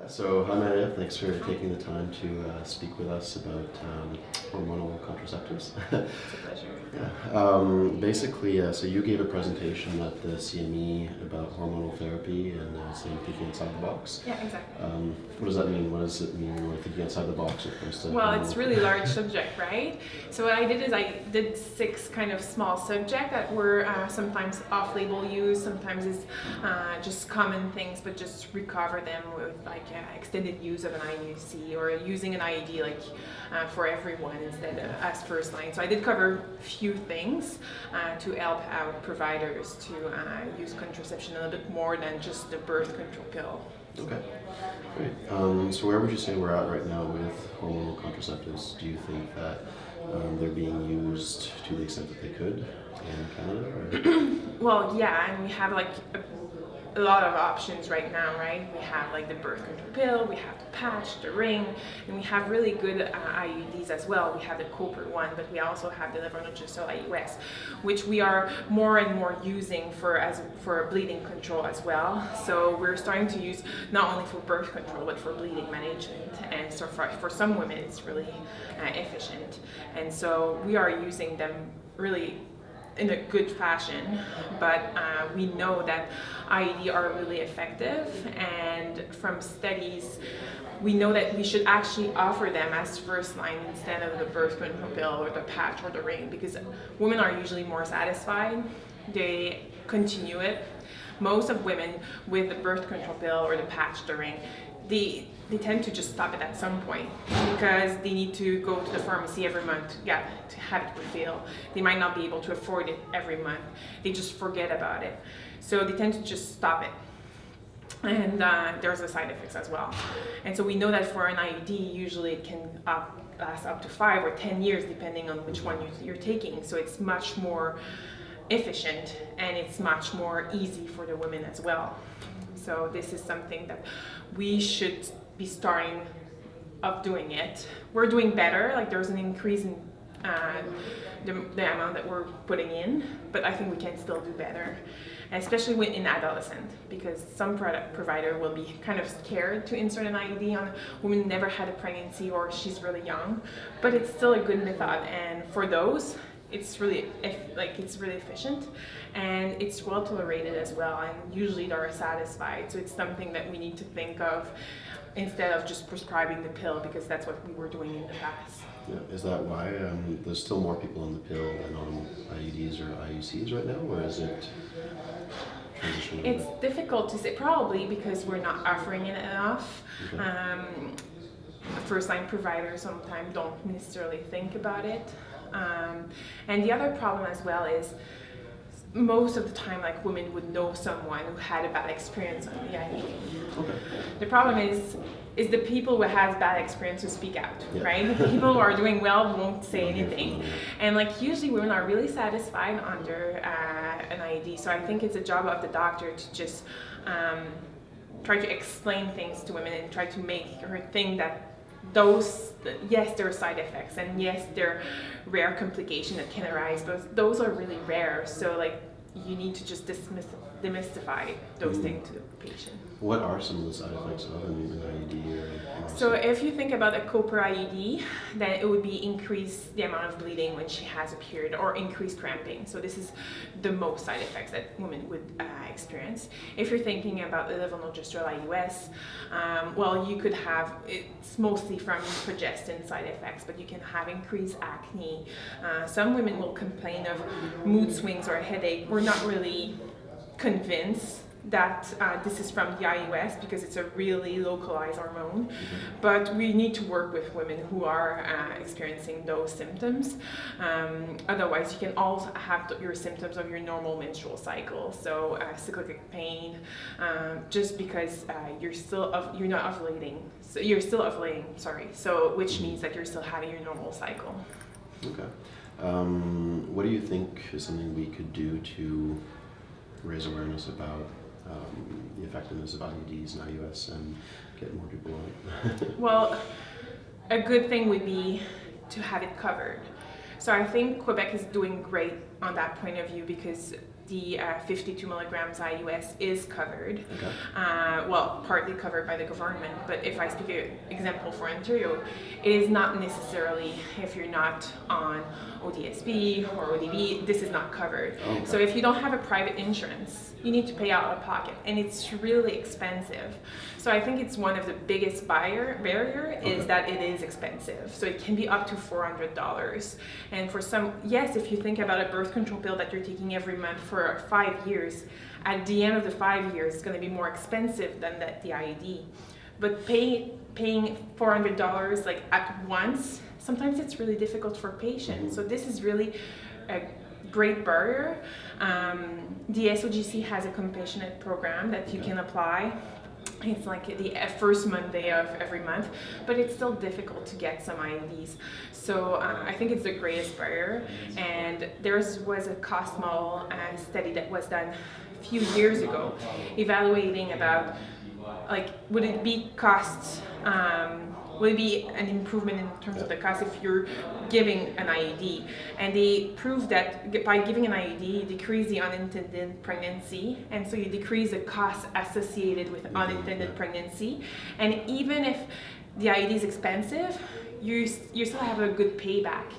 So, hi Maria, thanks for taking the time to speak with us about hormonal contraceptives. It's a pleasure. So you gave a presentation at the CME about hormonal therapy and saying thinking outside the box. Yeah, exactly. What does that mean? What does it mean when we're thinking outside the box when it comes to Well, hormonal it's really large subject, right? So what I did is I did 6 kind of small subjects that were sometimes off-label use, sometimes is just common things, but just recover them with like extended use of an IUC or using an IED like for everyone instead of as first line. So I did cover a few things to help out providers to use contraception a little bit more than just the birth control pill. Okay, great. So where would you say we're at right now with hormonal contraceptives? Do you think that they're being used to the extent that they could in Canada? Or? Well, yeah, and we have like a lot of options right now, right? We have like the birth control pill, we have the patch, the ring, and we have really good IUDs as well. We have the copper one, but we also have the levonorgestrel IUS, which we are more and more using for bleeding control as well. So we're starting to use not only for birth control, but for bleeding management. And so for some women, it's really efficient. And so we are using them really in a good fashion, but we know that IED are really effective, and from studies we know that we should actually offer them as first line instead of the birth control pill or the patch or the ring, because women are usually more satisfied, they continue it. Most of women with the birth control pill or the patch, the ring, they tend to just stop it at some point because they need to go to the pharmacy every month to have it refilled. They might not be able to afford it every month. They just forget about it. So they tend to just stop it. And there's the side effects as well. And so we know that for an IUD, usually it can last up to 5 or 10 years depending on which one you're taking. So it's much more efficient and it's much more easy for the women as well. So this is something that we should be starting of doing it. We're doing better, like there's an increase in the amount that we're putting in, but I think we can still do better, and especially in adolescent, because some provider will be kind of scared to insert an IUD on a woman who never had a pregnancy or she's really young, but it's still a good method, and for those it's really efficient and it's well tolerated as well, and usually they're satisfied. So it's something that we need to think of instead of just prescribing the pill, because that's what we were doing in the past. Yeah, is that why there's still more people on the pill than on IUDs or IUCs right now, or is it transitioning? It's difficult to say, probably because we're not offering it enough. Okay. First-line providers sometimes don't necessarily think about it. And the other problem as well is most of the time, like, women would know someone who had a bad experience on the IUD. Okay. The problem is the people who has bad experience who speak out, Yeah. right? The people who are doing well won't say anything. And like usually women are really satisfied under an IUD. So I think it's a job of the doctor to just try to explain things to women and try to make her think that yes, there are side effects, and yes, there are rare complications that can arise, but those are really rare. So like you need to just demystify those things to the patient. What are some of the side effects of an IUD? So if you think about a copper IUD, then it would be increase the amount of bleeding when she has a period, or increased cramping. So this is the most side effects that women would experience. If you're thinking about the levonorgestrel IUS, well, you could have, it's mostly from progestin side effects, but you can have increased acne. Some women will complain of mood swings or a headache. We're not really convinced that this is from the IUS because it's a really localized hormone, but we need to work with women who are experiencing those symptoms. Otherwise, you can also have your symptoms of your normal menstrual cycle, so cyclic pain, just because you're not ovulating. So you're still ovulating, sorry. So which means that you're still having your normal cycle. Okay. What do you think is something we could do to raise awareness about the effectiveness of IUDs and IUS and get more people on it? Well, a good thing would be to have it covered. So I think Quebec is doing great on that point of view, because the 52 milligrams IUS is covered. Okay. Well, partly covered by the government, but if I speak an example for Ontario, it is not necessarily if you're not on ODSP or ODB, this is not covered. Okay. So if you don't have a private insurance, you need to pay out of pocket, and it's really expensive. So I think it's one of the biggest barrier is that it is expensive. So it can be up to $400. And for some, yes, if you think about a birth control pill that you're taking every month for 5 years, at the end of the 5 years, it's going to be more expensive than the IUD. But paying $400 like at once, sometimes it's really difficult for patients. So this is really a great barrier. The SOGC has a compassionate program that you can apply. It's like the first Monday of every month, but it's still difficult to get some IUDs. So I think it's the greatest barrier. And there was a cost model study that was done a few years ago, evaluating about like would it be an improvement in terms of the cost if you're giving an IUD? And they proved that by giving an IUD, you decrease the unintended pregnancy, and so you decrease the cost associated with unintended pregnancy. And even if the IUD is expensive, you still have a good payback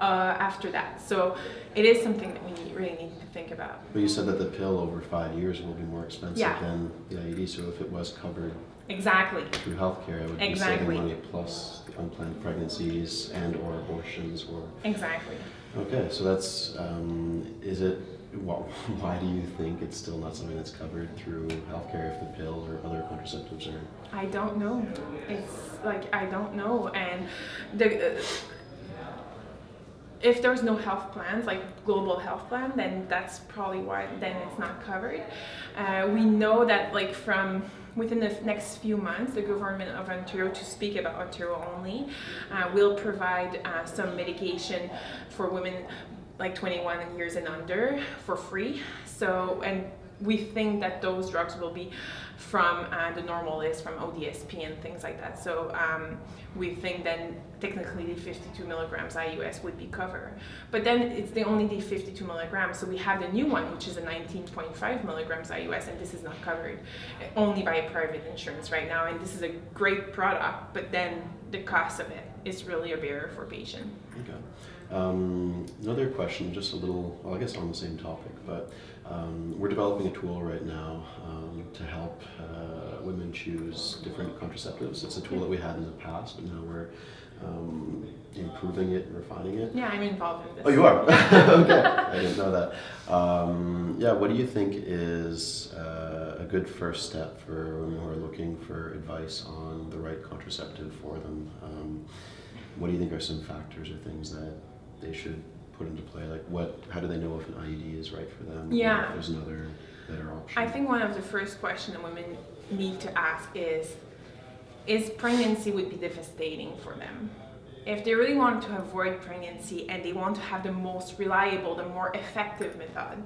after that. So it is something that we really need to think about. But you said that the pill over 5 years will be more expensive than the IUD, so if it was covered through healthcare, it would be saving money plus the unplanned pregnancies and or abortions or... Okay, so that's, why do you think it's still not something that's covered through healthcare if the pill or other contraceptives are... I don't know. It's like, I don't know. And if there's no health plans, like global health plan, then that's probably why then it's not covered. We know that like from within the next few months, the government of Ontario, to speak about Ontario only, will provide some medication for women like 21 years and under for free. So, and we think that those drugs will be from the normal list, from ODSP and things like that. So we think then technically the 52 milligrams IUS would be covered. But then it's only the 52 milligrams. So we have the new one, which is a 19.5 milligrams IUS, and this is not covered only by a private insurance right now. And this is a great product, but then the cost of it is really a barrier for patients. Okay. Another question, just a little, well, I guess on the same topic, but we're developing a tool right now to help women choose different contraceptives. It's a tool that we had in the past, but now we're improving it and refining it. Yeah, I'm involved in this. Oh, you are? Okay, I didn't know that. What do you think is a good first step for women who are looking for advice on the right contraceptive for them? What do you think are some factors or things that they should put into play? Like how do they know if an IUD is right for them? Yeah. Or if there's another better option? I think one of the first questions women need to ask is pregnancy would be devastating for them? If they really want to avoid pregnancy and they want to have the most reliable, the more effective method,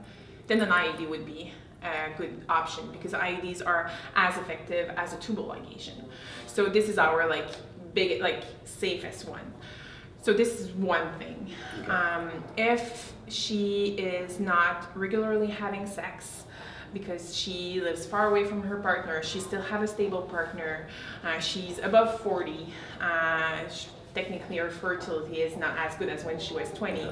then an IUD would be a good option, because IUDs are as effective as a tubal ligation. So this is our safest one. So this is one thing. Okay. If she is not regularly having sex because she lives far away from her partner, she still has a stable partner, she's above 40, technically her fertility is not as good as when she was 20,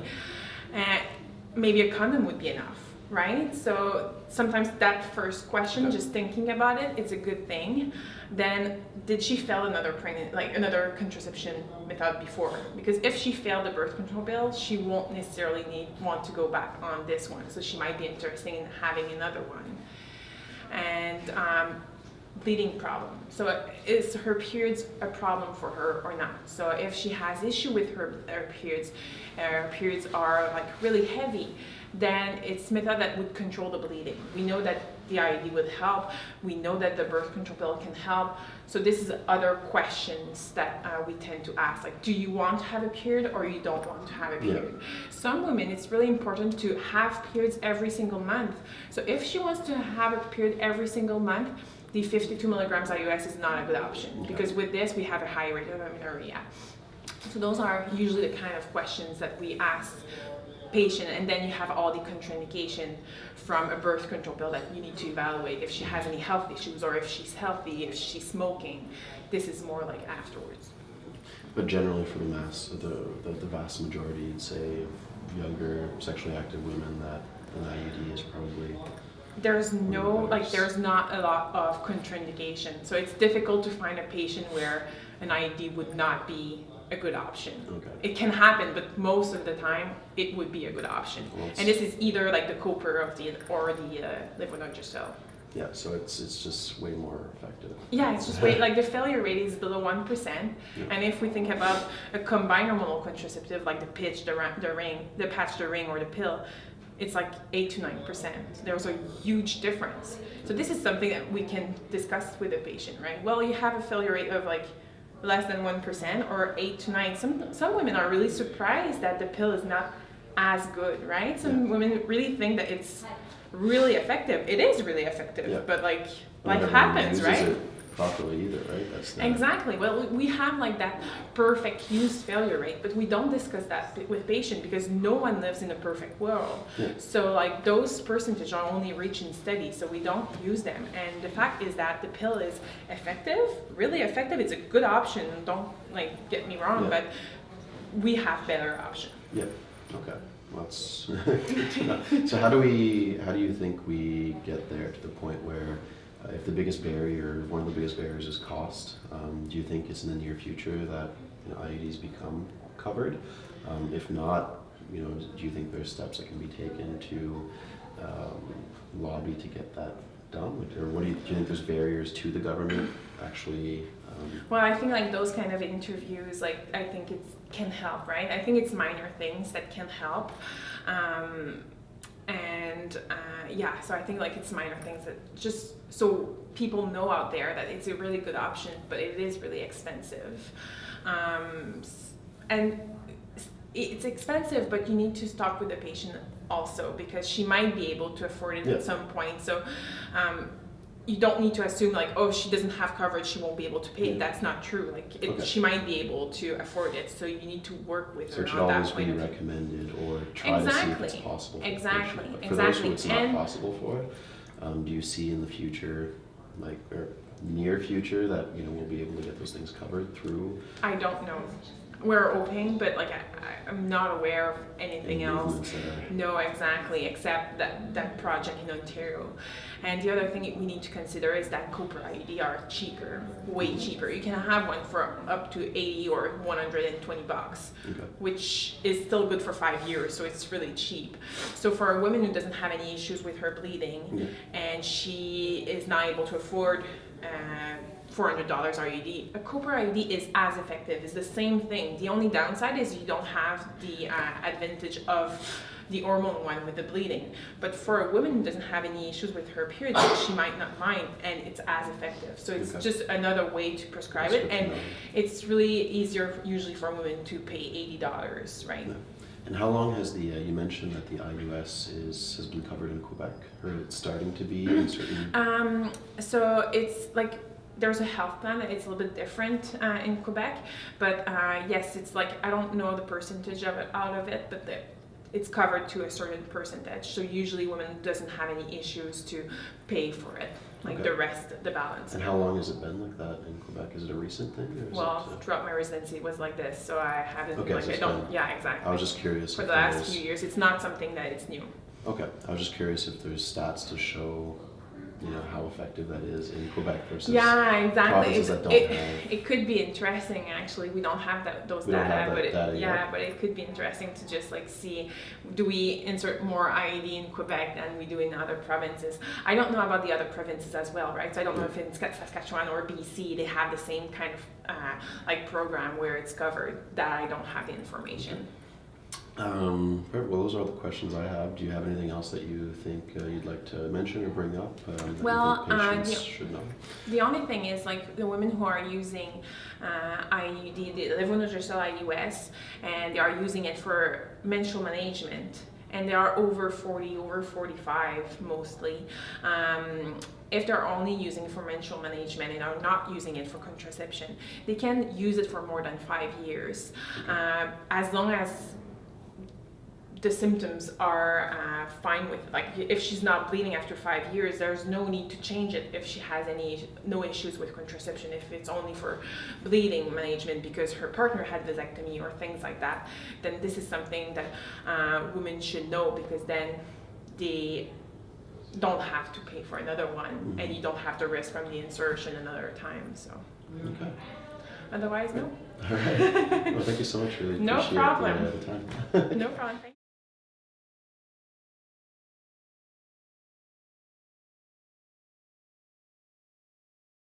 maybe a condom would be enough, right? So sometimes that first question, just thinking about it, it's a good thing. Then, did she fail another contraception method before? Because if she failed the birth control pill, she won't necessarily want to go back on this one. So she might be interested in having another one. And bleeding problem. So is her periods a problem for her or not? So if she has issue with her periods are like really heavy, then it's method that would control the bleeding. We know that the IUD would help. We know that the birth control pill can help. So this is other questions that we tend to ask, like, do you want to have a period or you don't want to have a period? Yeah. Some women, it's really important to have periods every single month. So if she wants to have a period every single month, the 52 milligrams IUS is not a good option, because with this we have a high rate of amenorrhea. So those are usually the kind of questions that we ask patient, and then you have all the contraindication from a birth control pill that you need to evaluate if she has any health issues or if she's healthy, if she's smoking. This is more like afterwards. But generally, for the vast majority, you'd say of younger sexually active women, that an IUD is probably. There's not a lot of contraindication, so it's difficult to find a patient where an IUD would not be a good option. Okay. It can happen, but most of the time it would be a good option. Well, and this is either like the Cooper or the levonorgestrel. Yeah, so it's just way more effective. Yeah, it's just like the failure rate is below 1%. Yeah. And if we think about a combined hormonal contraceptive like the patch, the ring, or the pill, it's like 8 to 9%. There's a huge difference. So this is something that we can discuss with the patient, right? Well, you have a failure rate of like less than 1% or 8 to 9. Some women are really surprised that the pill is not as good, right? Some women really think that it's really effective. It is really effective, but like life happens, right? It properly either, right? Exactly. Well, we have like that perfect use failure rate, but we don't discuss that with patients because no one lives in a perfect world. Yeah. So like those percentages are only reaching steady, so we don't use them. And the fact is that the pill is effective, really effective. It's a good option. Don't like get me wrong, but we have better options. Yeah. Okay. Well, that's so how do you think we get there to the point where if the biggest barrier, one of the biggest barriers is cost, do you think it's in the near future that IUDs become covered? If not, do you think there's steps that can be taken to lobby to get that done? Or do you think there's barriers to the government actually? Well, I think like those kind of interviews, like I think it can help, right? I think it's minor things that can help. So I think like it's minor things that just so people know out there that it's a really good option, but it is really expensive. And it's expensive, but you need to talk with the patient also because she might be able to afford it at some point. So you don't need to assume like, oh, she doesn't have coverage, she won't be able to pay it. That's not true. Like she might be able to afford it. So you need to work with her on that point. So it should always be recommended or try to see if it's possible. Exactly. For those who it's not possible for, do you see in the future, or near future, that we'll be able to get those things covered through? I don't know. We're hoping, but like I'm not aware of anything else. No, exactly, except that project in Ontario. And the other thing we need to consider is that Cooper IUD are cheaper, way cheaper. You can have one for up to $80 or $120, which is still good for 5 years, so it's really cheap. So for a woman who doesn't have any issues with her bleeding and she is not able to afford $400 IUD. A Cooper IUD is as effective. It's the same thing. The only downside is you don't have the advantage of the hormone one with the bleeding. But for a woman who doesn't have any issues with her period, she might not mind, and it's as effective. So it's just another way to prescribe it, and it's really easier usually for a woman to pay $80, right? Yeah. And how long has you mentioned that the IUS has been covered in Quebec, or it's starting to be in certain? So it's like, there's a health plan that is a little bit different in Quebec, but yes, it's like, I don't know the percentage of it out of it, but it's covered to a certain percentage. So usually women doesn't have any issues to pay for it, like the rest, the balance. And how long has it been like that in Quebec? Is it a recent thing? Or throughout my residency it was like this, so I haven't, exactly. I was just curious. For the last few years, it's not something that is new. Okay, I was just curious if there's stats to show how effective that is in Quebec versus provinces that don't have. It could be interesting, actually. We don't have those data, but it could be interesting to just like see, do we insert more IUD in Quebec than we do in other provinces? I don't know about the other provinces as well, right? So I don't know if in Saskatchewan or BC they have the same kind of program where it's covered. That I don't have the information. Well, those are all the questions I have. Do you have anything else that you think you'd like to mention or bring up? Patients should know? The only thing is like the women who are using IUD, the levonorgestrel IUS, and they are using it for menstrual management, and they are over 40, over 45 mostly. If they're only using it for menstrual management and are not using it for contraception, they can use it for more than 5 years, as long as the symptoms are fine with, like if she's not bleeding after 5 years, there's no need to change it if she has no issues with contraception. If it's only for bleeding management because her partner had vasectomy or things like that, then this is something that women should know, because then they don't have to pay for another one, and you don't have the risk from the insertion another time. So Okay. otherwise, no. All right. Well, thank you so much. Really No appreciate problem. the time. No problem.